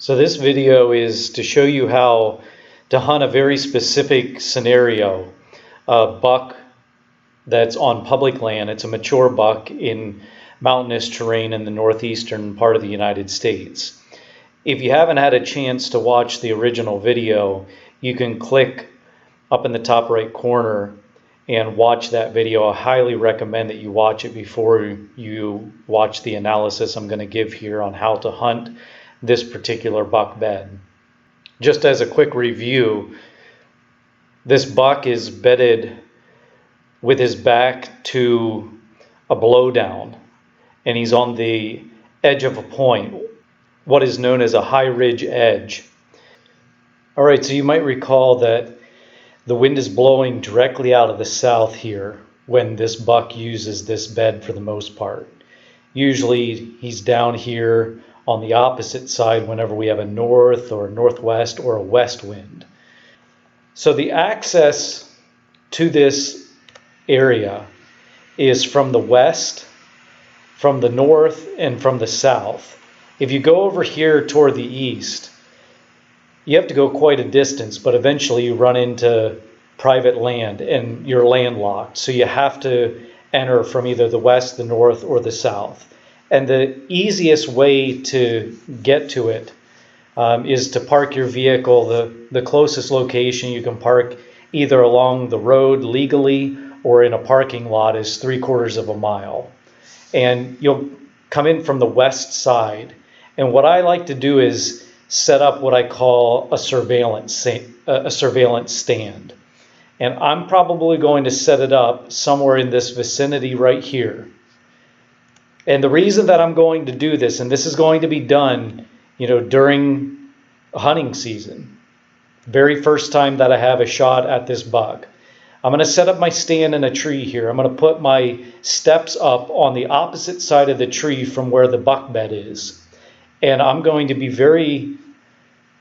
So this video is to show you how to hunt a very specific scenario, a buck that's on public land. It's a mature buck in mountainous terrain in the northeastern part of the United States. If you haven't had a chance to watch the original video, you can click up in the top right corner and watch that video. I highly recommend that you watch it before you watch the analysis I'm going to give here on how to hunt this particular buck bed. Just as a quick review, this buck is bedded with his back to a blowdown, and he's on the edge of a point, what is known as a high ridge edge. All right, so you might recall that the wind is blowing directly out of the south here when this buck uses this bed for the most part. Usually he's down here on the opposite side whenever we have a north or northwest or a west wind. So the access to this area is from the west, from the north, and from the south. If you go over here toward the east, you have to go quite a distance, but eventually you run into private land and you're landlocked. So you have to enter from either the west, the north, or the south. And the easiest way to get to it is to park your vehicle. The closest location you can park either along the road legally or in a parking lot is 3/4 of a mile. And you'll come in from the west side. And what I like to do is set up what I call a surveillance stand. And I'm probably going to set it up somewhere in this vicinity right here. And the reason that I'm going to do this, and this is going to be done, during hunting season, very first time that I have a shot at this buck, I'm going to set up my stand in a tree here. I'm going to put my steps up on the opposite side of the tree from where the buck bed is. And I'm going to be very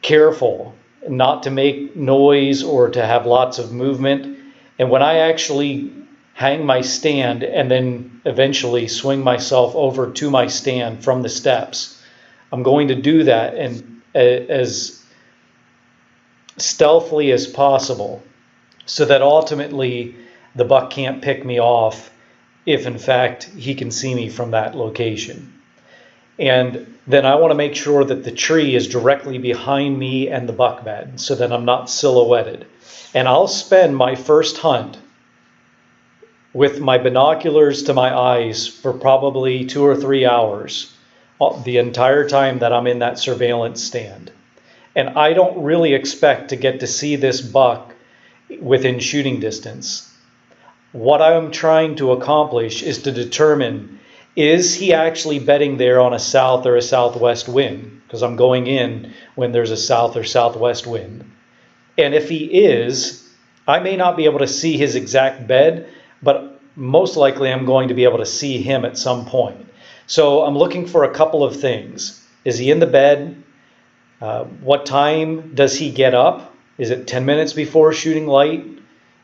careful not to make noise or to have lots of movement. And when I actually hang my stand and then eventually swing myself over to my stand from the steps, I'm going to do that and as stealthily as possible so that ultimately the buck can't pick me off if in fact he can see me from that location. And then I want to make sure that the tree is directly behind me and the buck bed so that I'm not silhouetted. And I'll spend my first hunt with my binoculars to my eyes for probably 2 or 3 hours, the entire time that I'm in that surveillance stand. And I don't really expect to get to see this buck within shooting distance. What I'm trying to accomplish is to determine, is he actually bedding there on a south or a southwest wind? Because I'm going in when there's a south or southwest wind. And if he is, I may not be able to see his exact bed, but most likely I'm going to be able to see him at some point. So I'm looking for a couple of things. Is he in the bed? What time does he get up? Is it 10 minutes before shooting light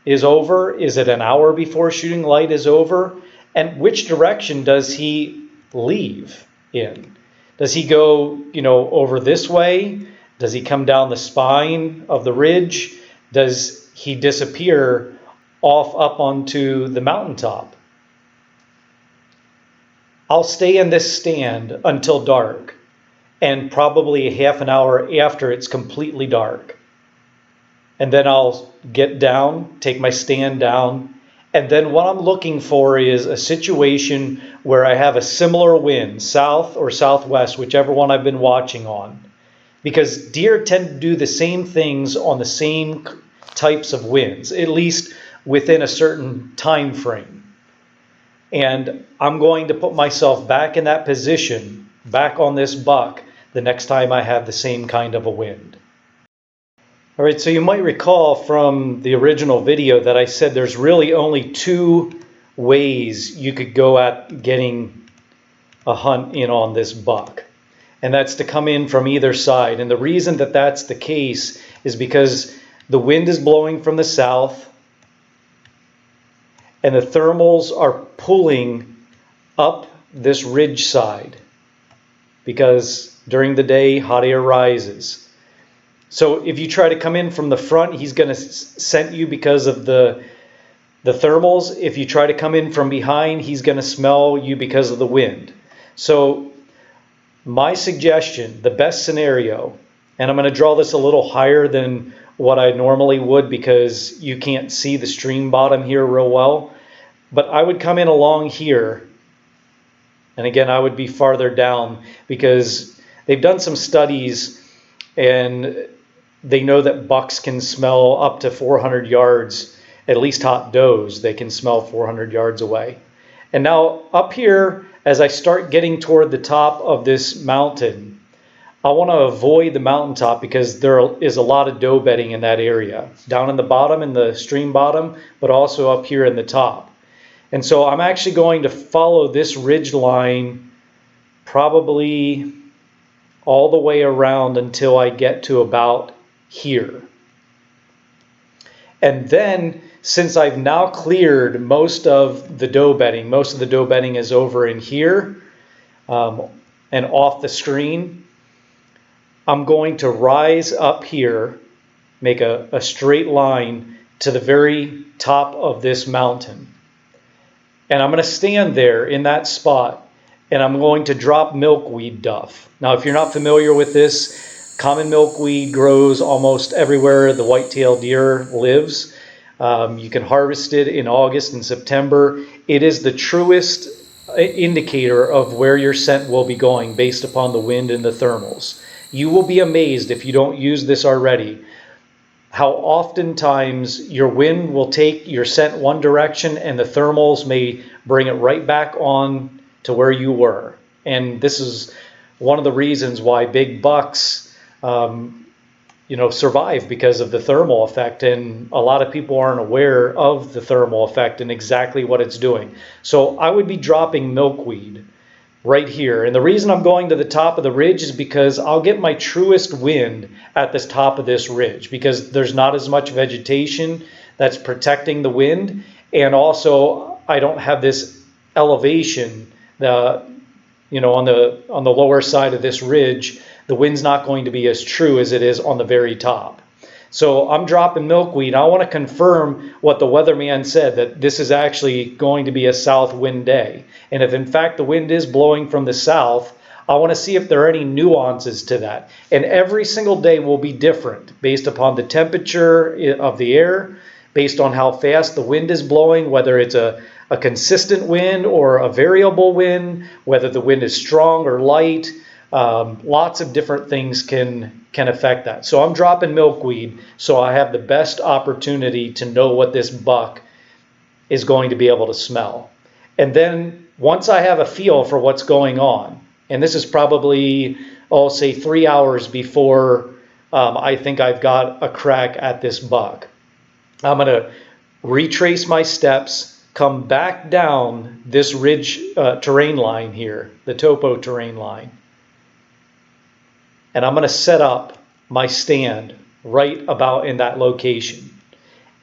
is over? Is it an hour before shooting light is over? And which direction does he leave in? Does he go, over this way? Does he come down the spine of the ridge? Does he disappear off up onto the mountaintop? I'll stay in this stand until dark, and probably a half an hour after it's completely dark. And then I'll get down, take my stand down, and then what I'm looking for is a situation where I have a similar wind, south or southwest, whichever one I've been watching on. Because deer tend to do the same things on the same types of winds, at least within a certain time frame. And I'm going to put myself back in that position, back on this buck, the next time I have the same kind of a wind. All right, so you might recall from the original video that I said there's really only 2 ways you could go at getting a hunt in on this buck. And that's to come in from either side. And the reason that that's the case is because the wind is blowing from the south and the thermals are pulling up this ridge side because During the day, hot air rises. So if you try to come in from the front, he's going to scent you because of the thermals. If you try to come in from behind, he's going to smell you because of the wind. So my suggestion, the best scenario, and I'm going to draw this a little higher than what I normally would because you can't see the stream bottom here real well, but I would come in along here, and again, I would be farther down because they've done some studies and they know that bucks can smell up to 400 yards, at least hot does, they can smell 400 yards away. And now up here, as I start getting toward the top of this mountain, I want to avoid the mountaintop because there is a lot of doe bedding in that area, down in the bottom, in the stream bottom, but also up here in the top. And so I'm actually going to follow this ridge line probably all the way around until I get to about here. And then, since I've now cleared most of the doe bedding is over in here and off the screen, I'm going to rise up here, make a straight line to the very top of this mountain. And I'm going to stand there in that spot, and I'm going to drop milkweed duff. Now, if you're not familiar with this, common milkweed grows almost everywhere the white-tailed deer lives. You can harvest it in August and September. It is the truest indicator of where your scent will be going based upon the wind and the thermals. You will be amazed if you don't use this already, how oftentimes your wind will take your scent one direction and the thermals may bring it right back on to where you were. And this is one of the reasons why big bucks survive, because of the thermal effect, and a lot of people aren't aware of the thermal effect and exactly what it's doing. So I would be dropping milkweed right here, and the reason I'm going to the top of the ridge is because I'll get my truest wind at the top of this ridge because there's not as much vegetation that's protecting the wind, and also I don't have this elevation on the lower side of this ridge. The wind's not going to be as true as it is on the very top. So I'm dropping milkweed. I want to confirm what the weatherman said, that this is actually going to be a south wind day. And if in fact the wind is blowing from the south, I want to see if there are any nuances to that. And every single day will be different based upon the temperature of the air, based on how fast the wind is blowing, whether it's a consistent wind or a variable wind, whether the wind is strong or light. Lots of different things can affect that. So I'm dropping milkweed so I have the best opportunity to know what this buck is going to be able to smell. And then once I have a feel for what's going on, and this is probably, I'll say 3 hours before I think I've got a crack at this buck, I'm going to retrace my steps, come back down this ridge terrain line here, the topo terrain line. And I'm going to set up my stand right about in that location.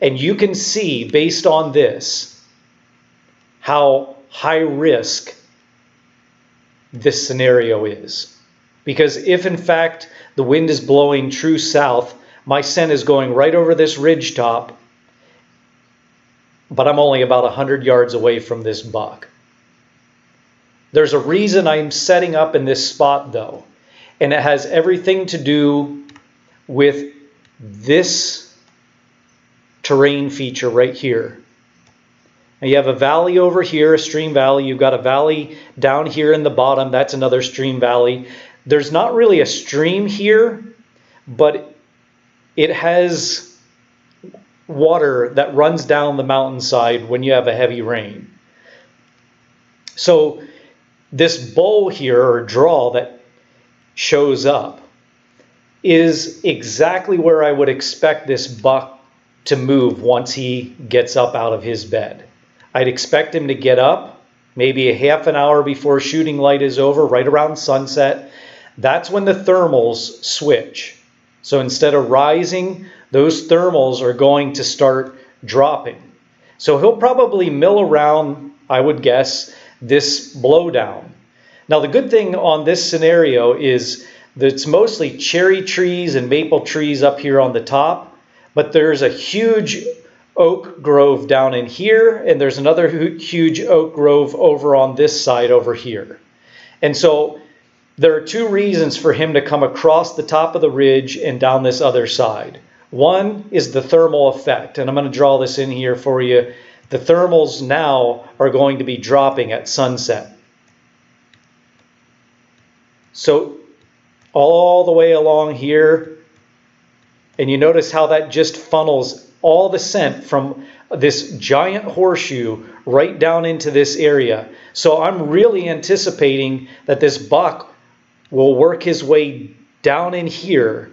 And you can see, based on this, how high risk this scenario is. Because if in fact the wind is blowing true south, my scent is going right over this ridge top, but I'm only about 100 yards away from this buck. There's a reason I'm setting up in this spot though. And it has everything to do with this terrain feature right here. Now you have a valley over here, a stream valley. You've got a valley down here in the bottom. That's another stream valley. There's not really a stream here, but it has water that runs down the mountainside when you have a heavy rain. So this bowl here, or draw, that shows up is exactly where I would expect this buck to move once he gets up out of his bed. I'd expect him to get up maybe a half an hour before shooting light is over, right around sunset. That's when the thermals switch. So instead of rising, those thermals are going to start dropping. So he'll probably mill around, I would guess, this blowdown. Now, the good thing on this scenario is It's mostly cherry trees and maple trees up here on the top, but there's a huge oak grove down in here, and there's another huge oak grove over on this side over here. And so there are two reasons for him to come across the top of the ridge and down this other side. One is the thermal effect, and I'm going to draw this in here for you. The thermals now are going to be dropping at sunset. So all the way along here, and you notice how that just funnels all the scent from this giant horseshoe right down into this area. So I'm really anticipating that this buck will work his way down in here.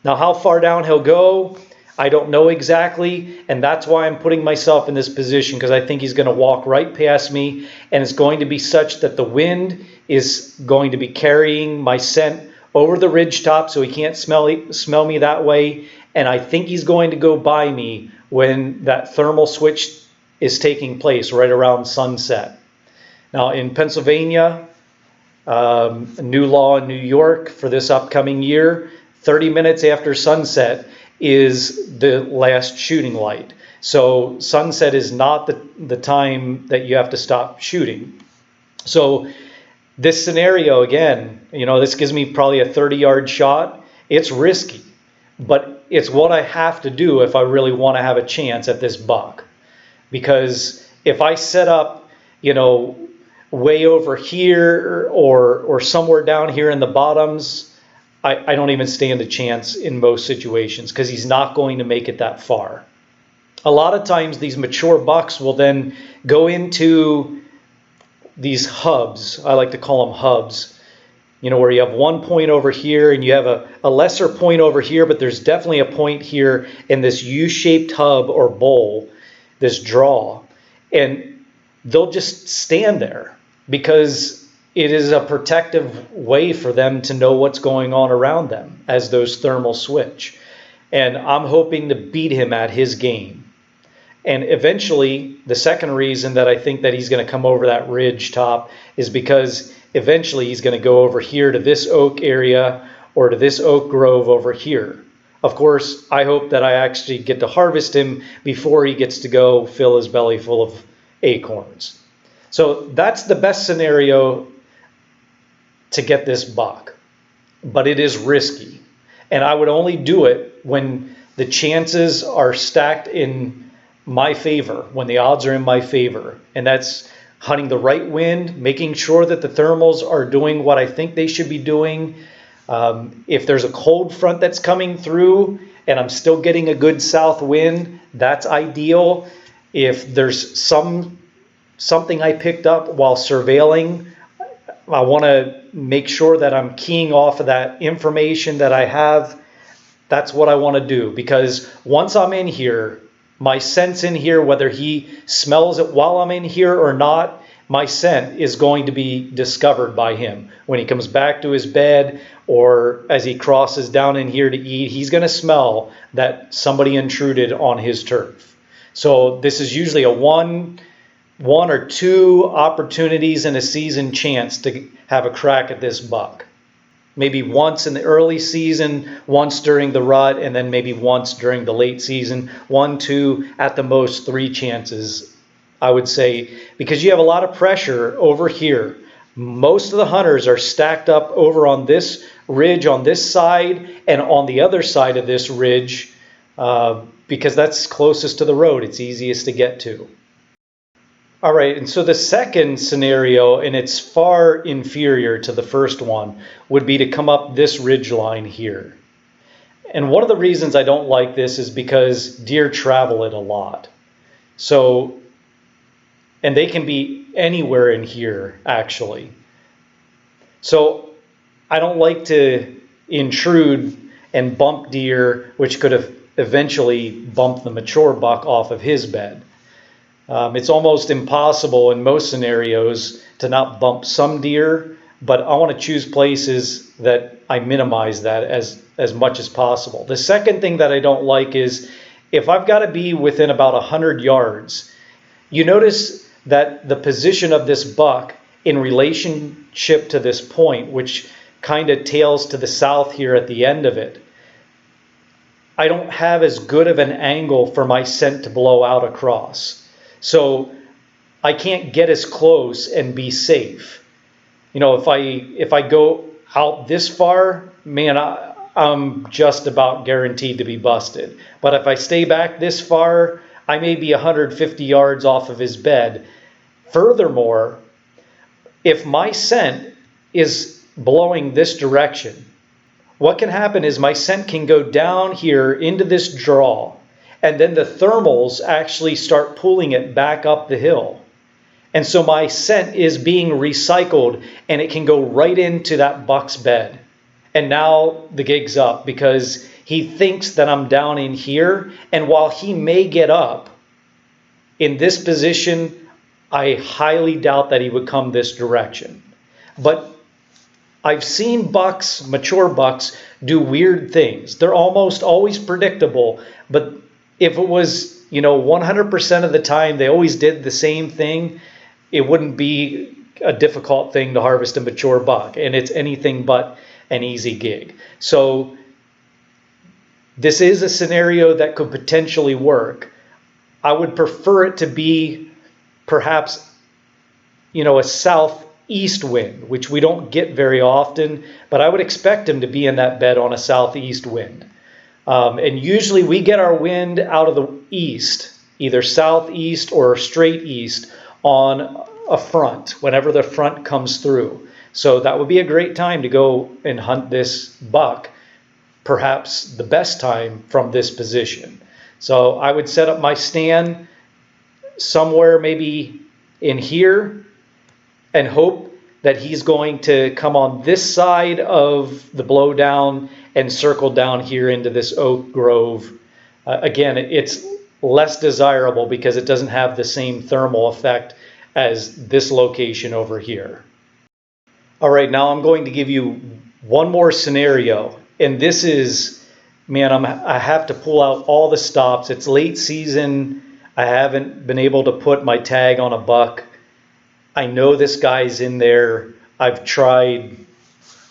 Now, how far down he'll go, I don't know exactly, and that's why I'm putting myself in this position, because I think he's going to walk right past me, and it's going to be such that the wind is going to be carrying my scent over the ridge top, so he can't smell me that way, and I think he's going to go by me when that thermal switch is taking place right around sunset. Now, in Pennsylvania, a new law in New York for this upcoming year, 30 minutes after sunset is the last shooting light. So sunset is not the time that you have to stop shooting. So this scenario, again, this gives me probably a 30-yard shot. It's risky, but it's what I have to do if I really want to have a chance at this buck. Because if I set up, way over here or somewhere down here in the bottoms, I don't even stand a chance in most situations, because he's not going to make it that far. A lot of times these mature bucks will then go into these hubs. I like to call them hubs, where you have one point over here and you have a lesser point over here, but there's definitely a point here in this U-shaped hub or bowl, this draw, and they'll just stand there because it is a protective way for them to know what's going on around them as those thermals switch. And I'm hoping to beat him at his game. And eventually, the second reason that I think that he's going to come over that ridge top is because eventually he's going to go over here to this oak area or to this oak grove over here. Of course, I hope that I actually get to harvest him before he gets to go fill his belly full of acorns. So that's the best scenario to get this buck, but it is risky. And I would only do it when the chances are stacked in my favor, when the odds are in my favor. And that's hunting the right wind, making sure that the thermals are doing what I think they should be doing. If there's a cold front that's coming through and I'm still getting a good south wind, that's ideal. If there's something I picked up while surveilling, I want to make sure that I'm keying off of that information that I have. That's what I want to do, because once I'm in here, my scent's in here, whether he smells it while I'm in here or not, my scent is going to be discovered by him. When he comes back to his bed or as he crosses down in here to eat, he's going to smell that somebody intruded on his turf. So this is usually a one or two opportunities in a season chance to have a crack at this buck. Maybe once in the early season, once during the rut, and then maybe once during the late season. 1, 2, at the most 3 chances, I would say, because you have a lot of pressure over here. Most of the hunters are stacked up over on this ridge on this side and on the other side of this ridge, because that's closest to the road. It's easiest to get to. All right, and so the second scenario, and it's far inferior to the first one, would be to come up this ridge line here. And one of the reasons I don't like this is because deer travel it a lot. So, and they can be anywhere in here, actually. So I don't like to intrude and bump deer, which could have eventually bumped the mature buck off of his bed. It's almost impossible in most scenarios to not bump some deer, but I want to choose places that I minimize that as much as possible. The second thing that I don't like is if I've got to be within about 100 yards, you notice that the position of this buck in relationship to this point, which kind of tails to the south here at the end of it, I don't have as good of an angle for my scent to blow out across. So I can't get as close and be safe. You know, if I go out this far, man, I'm just about guaranteed to be busted. But if I stay back this far, I may be 150 yards off of his bed. Furthermore, if my scent is blowing this direction, what can happen is my scent can go down here into this draw, and then the thermals actually start pulling it back up the hill. And so my scent is being recycled, and it can go right into that buck's bed. And now the gig's up because he thinks that I'm down in here. And while he may get up in this position, I highly doubt that he would come this direction. But I've seen bucks, mature bucks, do weird things. They're almost always predictable, but if it was, 100% of the time they always did the same thing, it wouldn't be a difficult thing to harvest a mature buck, and it's anything but an easy gig. So this is a scenario that could potentially work. I would prefer it to be perhaps, a southeast wind, which we don't get very often, but I would expect him to be in that bed on a southeast wind. And usually we get our wind out of the east, either southeast or straight east on a front, whenever the front comes through. So that would be a great time to go and hunt this buck, perhaps the best time from this position. So I would set up my stand somewhere maybe in here and hope that he's going to come on this side of the blowdown and circle down here into this oak grove. Again, it's less desirable because it doesn't have the same thermal effect as this location over here. All right, now I'm going to give you one more scenario, and this is, man, I have to pull out all the stops. It's late season. I haven't been able to put my tag on a buck. I know this guy's in there. I've tried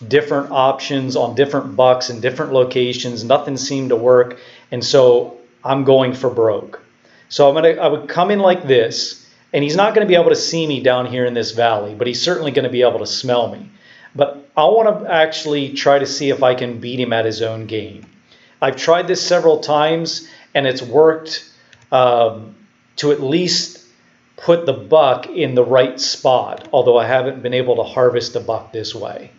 different options on different bucks in different locations. Nothing seemed to work, and so I'm going for broke. So I would come in like this, and he's not going to be able to see me down here in this valley, but he's certainly going to be able to smell me. But I want to actually try to see if I can beat him at his own game. I've tried this several times, and it's worked to at least put the buck in the right spot, although I haven't been able to harvest a buck this way.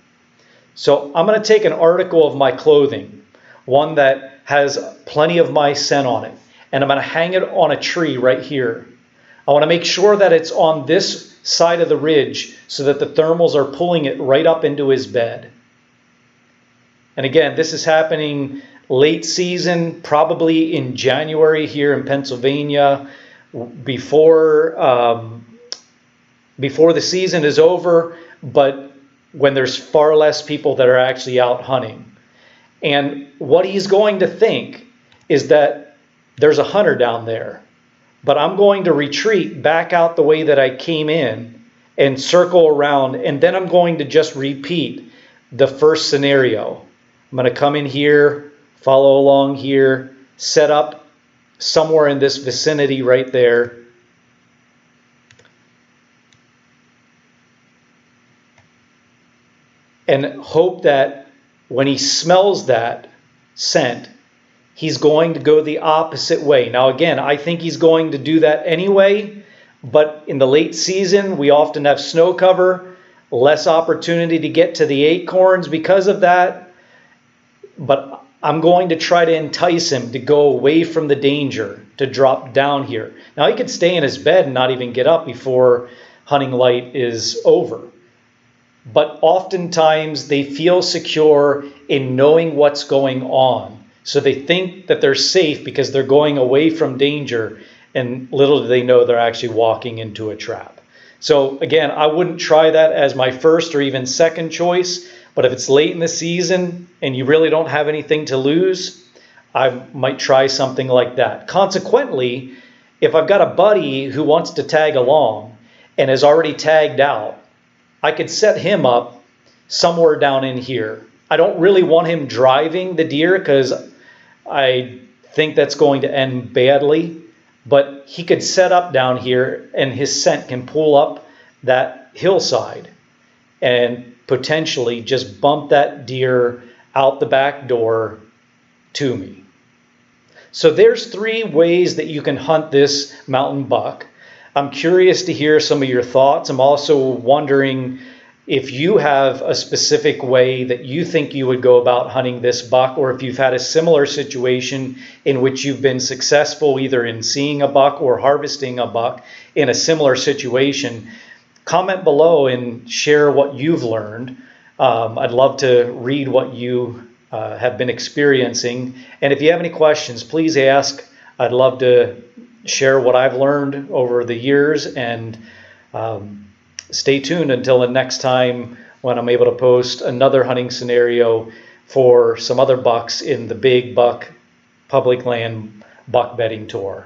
So I'm going to take an article of my clothing, one that has plenty of my scent on it, and I'm going to hang it on a tree right here. I want to make sure that it's on this side of the ridge so that the thermals are pulling it right up into his bed. And again, this is happening late season, probably in January here in Pennsylvania, before the season is over, but when there's far less people that are actually out hunting. And what he's going to think is that there's a hunter down there, but I'm going to retreat back out the way that I came in and circle around, and then I'm going to just repeat the first scenario. I'm going to come in here, follow along here, set up somewhere in this vicinity right there. And hope that when he smells that scent, he's going to go the opposite way. Now, again, I think he's going to do that anyway, but in the late season, we often have snow cover, less opportunity to get to the acorns because of that. But I'm going to try to entice him to go away from the danger, to drop down here. Now, he could stay in his bed and not even get up before hunting light is over. But oftentimes they feel secure in knowing what's going on. So they think that they're safe because they're going away from danger, and little do they know they're actually walking into a trap. So again, I wouldn't try that as my first or even second choice, but if it's late in the season and you really don't have anything to lose, I might try something like that. Consequently, if I've got a buddy who wants to tag along and is already tagged out, I could set him up somewhere down in here. I don't really want him driving the deer because I think that's going to end badly, but he could set up down here and his scent can pull up that hillside and potentially just bump that deer out the back door to me. So there's 3 ways that you can hunt this mountain buck. I'm curious to hear some of your thoughts. I'm also wondering if you have a specific way that you think you would go about hunting this buck, or if you've had a similar situation in which you've been successful either in seeing a buck or harvesting a buck in a similar situation. Comment below and share what you've learned. I'd love to read what you have been experiencing. And if you have any questions, please ask. I'd love to share what I've learned over the years, and stay tuned until the next time when I'm able to post another hunting scenario for some other bucks in the Big Buck Public Land Buck Bedding Tour.